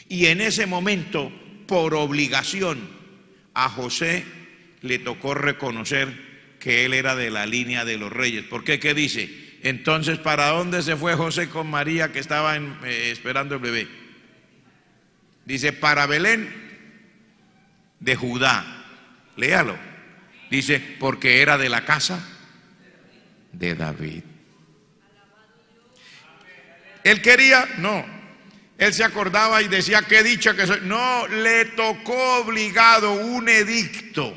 Y en ese momento, por obligación, a José le tocó reconocer que él era de la línea de los reyes. ¿Por qué? ¿Qué dice? Entonces, ¿para dónde se fue José con María que estaba esperando el bebé? Dice, para Belén de Judá. Léalo. Dice, porque era de la casa de David. ¿Él quería? No. Él se acordaba y decía, qué dicha que soy. No, le tocó obligado un edicto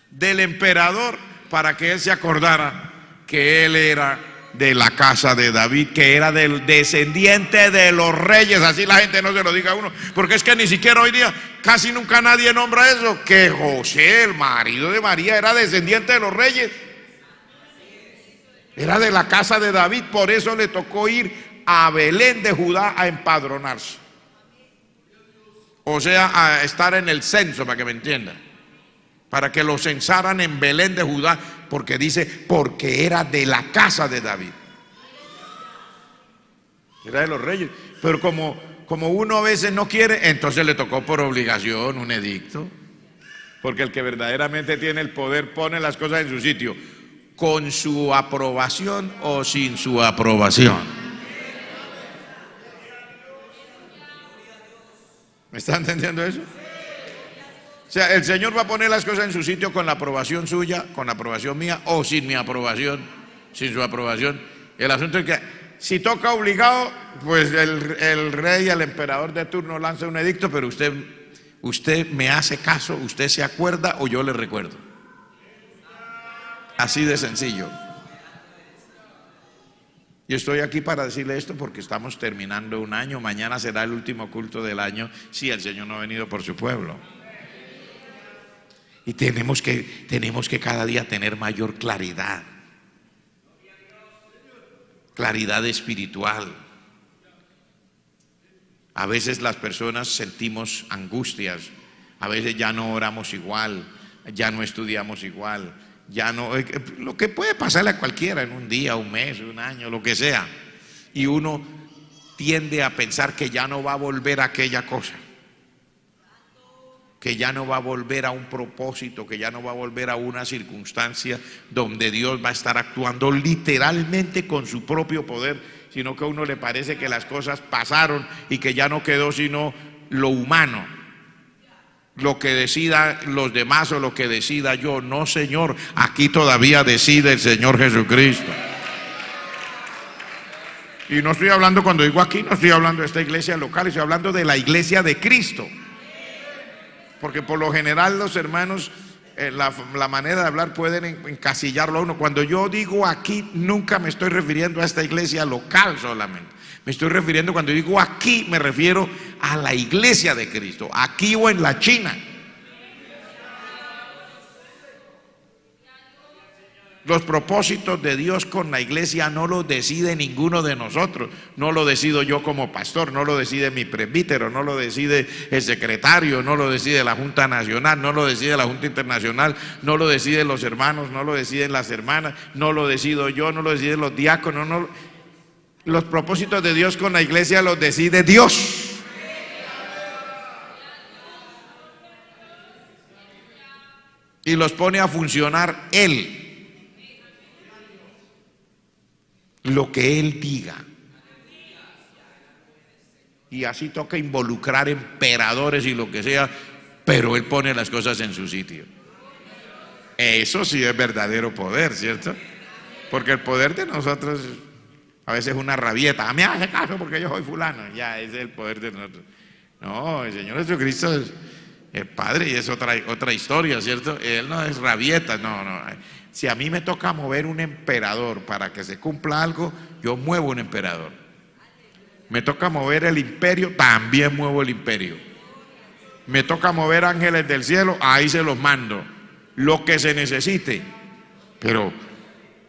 del emperador para que él se acordara que él era de la casa de David, que era del descendiente de los reyes. Así la gente no se lo diga a uno, porque es que ni siquiera hoy día casi nunca nadie nombra eso, que José, el marido de María, era descendiente de los reyes, era de la casa de David. Por eso le tocó ir a Belén de Judá a empadronarse, o sea, a estar en el censo, para que me entiendan, para que lo censaran en Belén de Judá, porque dice, porque era de la casa de David, era de los reyes. Pero como uno a veces no quiere, entonces le tocó por obligación un edicto, porque el que verdaderamente tiene el poder pone las cosas en su sitio, con su aprobación o sin su aprobación. ¿Me está entendiendo eso? O sea, el Señor va a poner las cosas en su sitio con la aprobación suya, con la aprobación mía, o sin mi aprobación, sin su aprobación. El asunto es que si toca obligado, pues el rey, el emperador de turno lanza un edicto, pero usted me hace caso, usted se acuerda o yo le recuerdo. Así de sencillo. Y estoy aquí para decirle esto porque estamos terminando un año. Mañana será el último culto del año si el Señor no ha venido por su pueblo. Y tenemos que cada día tener mayor claridad. Claridad espiritual. A veces las personas sentimos angustias. A veces ya no oramos igual, ya no estudiamos igual. Ya no, lo que puede pasarle a cualquiera en un día, un mes, un año, lo que sea. Y uno tiende a pensar que ya no va a volver a aquella cosa, que ya no va a volver a un propósito, que ya no va a volver a una circunstancia donde Dios va a estar actuando literalmente con su propio poder, sino que a uno le parece que las cosas pasaron y que ya no quedó sino lo humano. Lo que decida los demás o lo que decida yo. No, Señor, aquí todavía decide el Señor Jesucristo. Y no estoy hablando, cuando digo aquí, no estoy hablando de esta iglesia local, estoy hablando de la iglesia de Cristo. Porque por lo general los hermanos, la manera de hablar pueden encasillarlo a uno. Cuando yo digo aquí, nunca me estoy refiriendo a esta iglesia local solamente. Me estoy refiriendo, cuando digo aquí, me refiero a la iglesia de Cristo, aquí o en la China. Los propósitos de Dios con la iglesia no los decide ninguno de nosotros. No lo decido yo como pastor, no lo decide mi presbítero, no lo decide el secretario, no lo decide la Junta Nacional, no lo decide la Junta Internacional, no lo deciden los hermanos, no lo deciden las hermanas, no lo decido yo, no lo deciden los diáconos. Los propósitos de Dios con la iglesia los decide Dios. Y los pone a funcionar Él. Lo que Él diga. Y así toca involucrar emperadores y lo que sea, pero Él pone las cosas en su sitio. Eso sí es verdadero poder, ¿cierto? Porque el poder de nosotros a veces es una rabieta. A mí hace caso porque yo soy fulano. Ya, ese es el poder de nosotros. No, el Señor Jesucristo es el Padre y es otra historia, ¿cierto? Él no es rabieta, no, no. Si a mí me toca mover un emperador para que se cumpla algo, yo muevo un emperador. Me toca mover el imperio, también muevo el imperio. Me toca mover ángeles del cielo, ahí se los mando. Lo que se necesite. Pero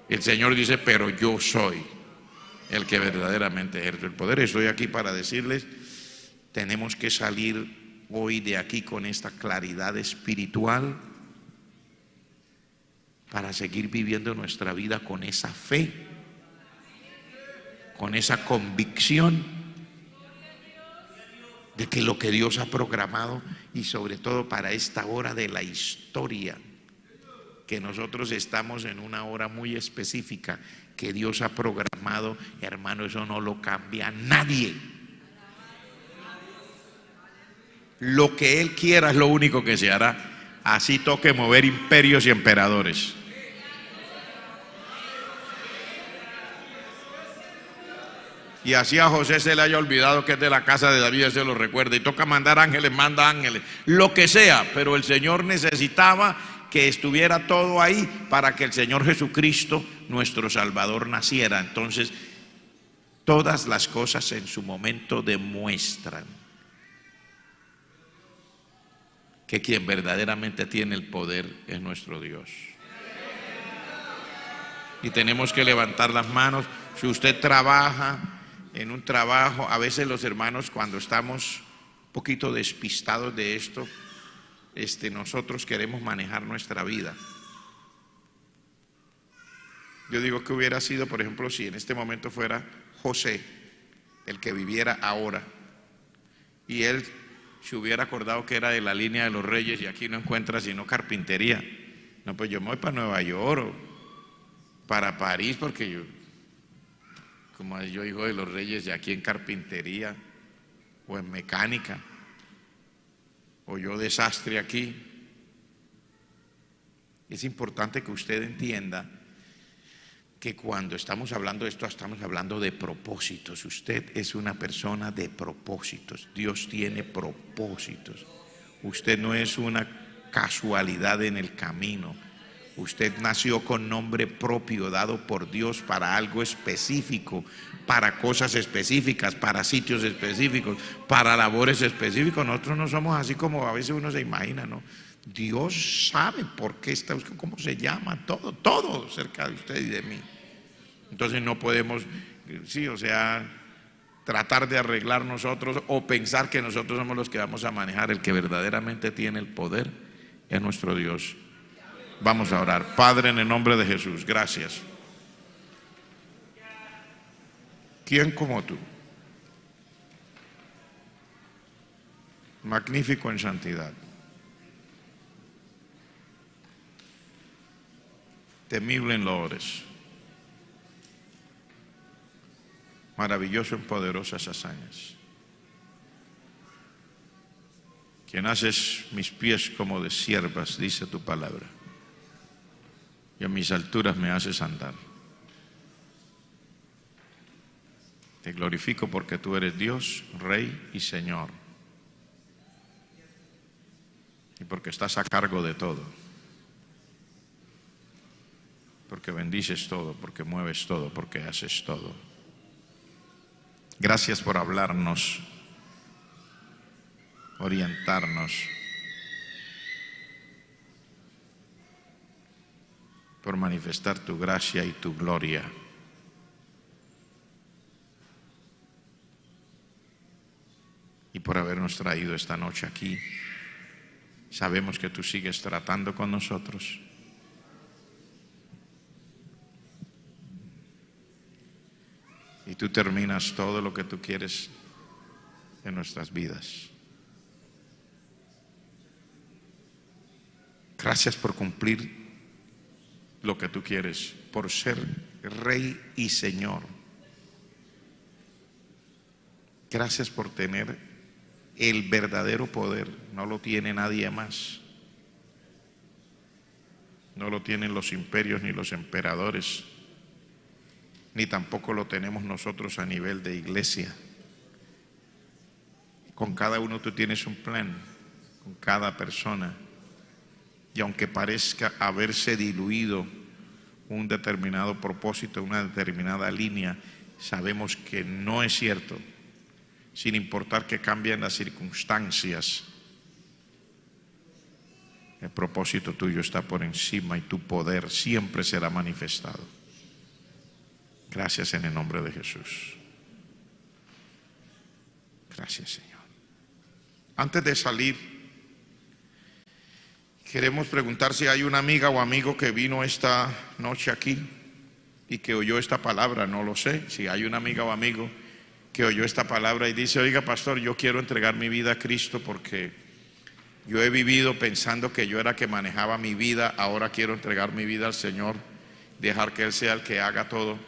el Señor dice, pero yo soy el que verdaderamente ejerce el poder. Estoy aquí para decirles, tenemos que salir hoy de aquí con esta claridad espiritual para seguir viviendo nuestra vida con esa fe, con esa convicción de que lo que Dios ha programado, y sobre todo para esta hora de la historia, que nosotros estamos en una hora muy específica que Dios ha programado, hermano, eso no lo cambia nadie. Lo que Él quiera es lo único que se hará, así toque mover imperios y emperadores. Y así a José se le haya olvidado que es de la casa de David, se lo recuerda, y toca mandar ángeles, manda ángeles, lo que sea, pero el Señor necesitaba que estuviera todo ahí para que el Señor Jesucristo, nuestro Salvador, naciera. Entonces, todas las cosas en su momento demuestran que quien verdaderamente tiene el poder es nuestro Dios. Y tenemos que levantar las manos. Si usted trabaja en un trabajo, a veces los hermanos, cuando estamos un poquito despistados de esto, nosotros queremos manejar nuestra vida. Yo digo que hubiera sido, por ejemplo, si en este momento fuera José el que viviera ahora y él se hubiera acordado que era de la línea de los reyes y aquí no encuentra sino carpintería. No, pues yo me voy para Nueva York o para París, porque yo, como yo hijo de los reyes, y aquí en carpintería o en mecánica, o yo desastre aquí. Es importante que usted entienda que cuando estamos hablando de esto, estamos hablando de propósitos. Usted es una persona de propósitos. Dios tiene propósitos. Usted no es una casualidad en el camino. Usted nació con nombre propio dado por Dios para algo específico, para cosas específicas, para sitios específicos, para labores específicas. Nosotros no somos así como a veces uno se imagina, ¿no? Dios sabe por qué está, cómo se llama, todo cerca de usted y de mí. Entonces no podemos, sí, o sea, tratar de arreglar nosotros o pensar que nosotros somos los que vamos a manejar. El que verdaderamente tiene el poder es nuestro Dios. Vamos a orar. Padre, en el nombre de Jesús, gracias. ¿Quién como tú? Magnífico en santidad, temible en loores, maravilloso en poderosas hazañas, quien haces mis pies como de siervas, dice tu palabra, y a mis alturas me haces andar. Te glorifico porque tú eres Dios, Rey y Señor, y porque estás a cargo de todo, porque bendices todo, porque mueves todo, porque haces todo. Gracias por hablarnos, orientarnos, por manifestar tu gracia y tu gloria. Y por habernos traído esta noche aquí. Sabemos que tú sigues tratando con nosotros. Y tú terminas todo lo que tú quieres en nuestras vidas. Gracias por cumplir lo que tú quieres, por ser Rey y Señor. Gracias por tener el verdadero poder, no lo tiene nadie más. no lo tienen los imperios ni los emperadores, ni tampoco lo tenemos nosotros a nivel de iglesia. Con cada uno tú tienes un plan, con cada persona. Y aunque parezca haberse diluido un determinado propósito, una determinada línea, sabemos que no es cierto. Sin importar que cambien las circunstancias, el propósito tuyo está por encima y tu poder siempre será manifestado. Gracias en el nombre de Jesús. Gracias, Señor. Antes de salir, queremos preguntar si hay una amiga o amigo que vino esta noche aquí y que oyó esta palabra. No lo sé. Si hay una amiga o amigo que oyó esta palabra y dice: oiga, pastor, yo quiero entregar mi vida a Cristo porque yo he vivido pensando que yo era que manejaba mi vida, ahora quiero entregar mi vida al Señor, dejar que Él sea el que haga todo.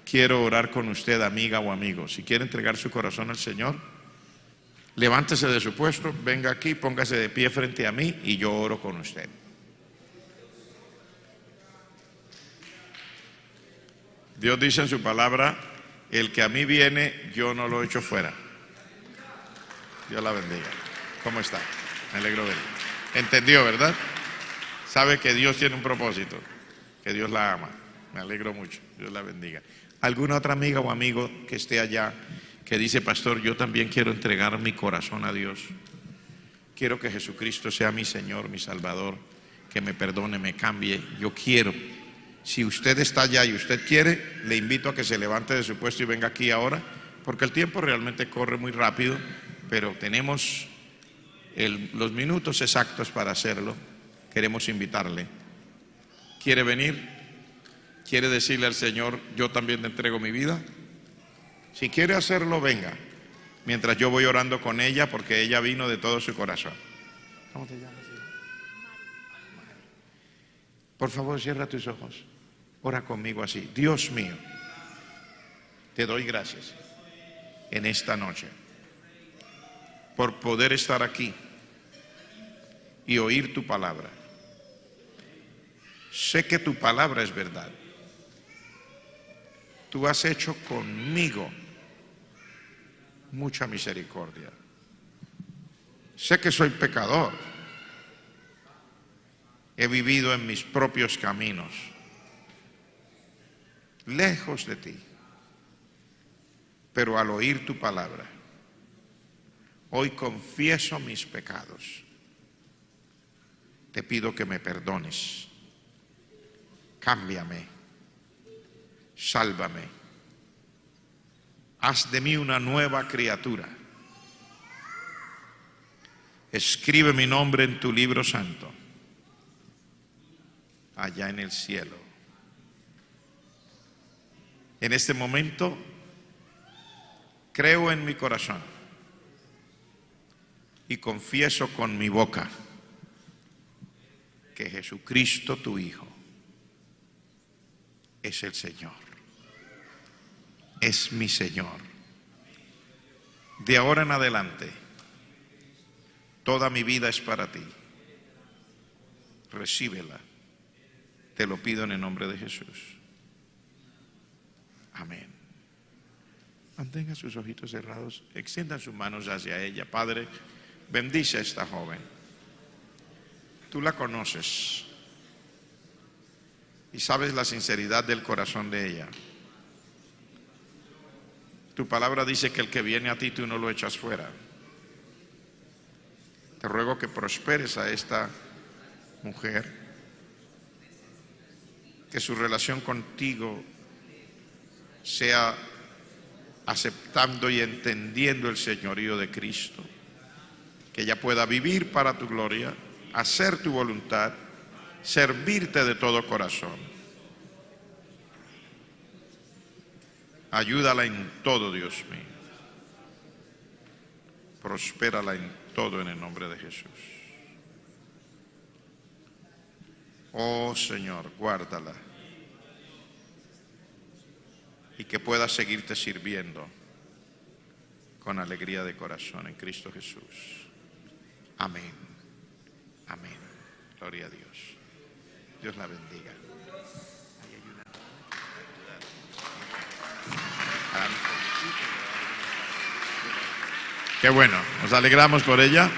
Quiero orar con usted, amiga o amigo. Si quiere entregar su corazón al Señor, levántese de su puesto, venga aquí, póngase de pie frente a mí y yo oro con usted. Dios dice en su palabra: el que a mí viene, yo no lo echo fuera. Dios la bendiga. ¿Cómo está? Me alegro de verlo. ¿Entendió, verdad? Sabe que Dios tiene un propósito, que Dios la ama. Me alegro mucho. Dios la bendiga. ¿Alguna otra amiga o amigo que esté allá que dice: pastor, yo también quiero entregar mi corazón a Dios? Quiero que Jesucristo sea mi Señor, mi Salvador, que me perdone, me cambie. Yo quiero. Si usted está allá y usted quiere, le invito a que se levante de su puesto y venga aquí ahora, porque el tiempo realmente corre muy rápido, pero tenemos los minutos exactos para hacerlo. Queremos invitarle. ¿Quiere venir? ¿Quiere decirle al Señor: yo también te entrego mi vida? Si quiere hacerlo, venga, mientras yo voy orando con ella, porque ella vino de todo su corazón. ¿Cómo te llamas? Por favor, cierra tus ojos. Ora conmigo así: Dios mío, te doy gracias en esta noche por poder estar aquí y oír tu palabra. Sé que tu palabra es verdad. Tú has hecho conmigo mucha misericordia. Sé que soy pecador. He vivido en mis propios caminos, lejos de ti. Pero al oír tu palabra, hoy confieso mis pecados. Te pido que me perdones. Cámbiame. Sálvame. Haz de mí una nueva criatura. Escribe mi nombre en tu libro santo, allá en el cielo. En este momento, creo en mi corazón y confieso con mi boca que Jesucristo, tu Hijo, es el Señor. Es mi Señor. De ahora en adelante, toda mi vida es para ti. Recíbela. Te lo pido en el nombre de Jesús. Amén. Mantenga sus ojitos cerrados. Extiendan sus manos hacia ella. Padre, bendice a esta joven. Tú la conoces y sabes la sinceridad del corazón de ella. Tu palabra dice que el que viene a ti, tú no lo echas fuera. Te ruego que prosperes a esta mujer, que su relación contigo sea aceptando y entendiendo el señorío de Cristo, que ella pueda vivir para tu gloria, hacer tu voluntad, servirte de todo corazón. Ayúdala en todo, Dios mío. Prospérala en todo en el nombre de Jesús. Oh Señor, guárdala y que pueda seguirte sirviendo con alegría de corazón en Cristo Jesús. Amén. Amén. Gloria a Dios. Dios la bendiga. Qué bueno, nos alegramos por ella.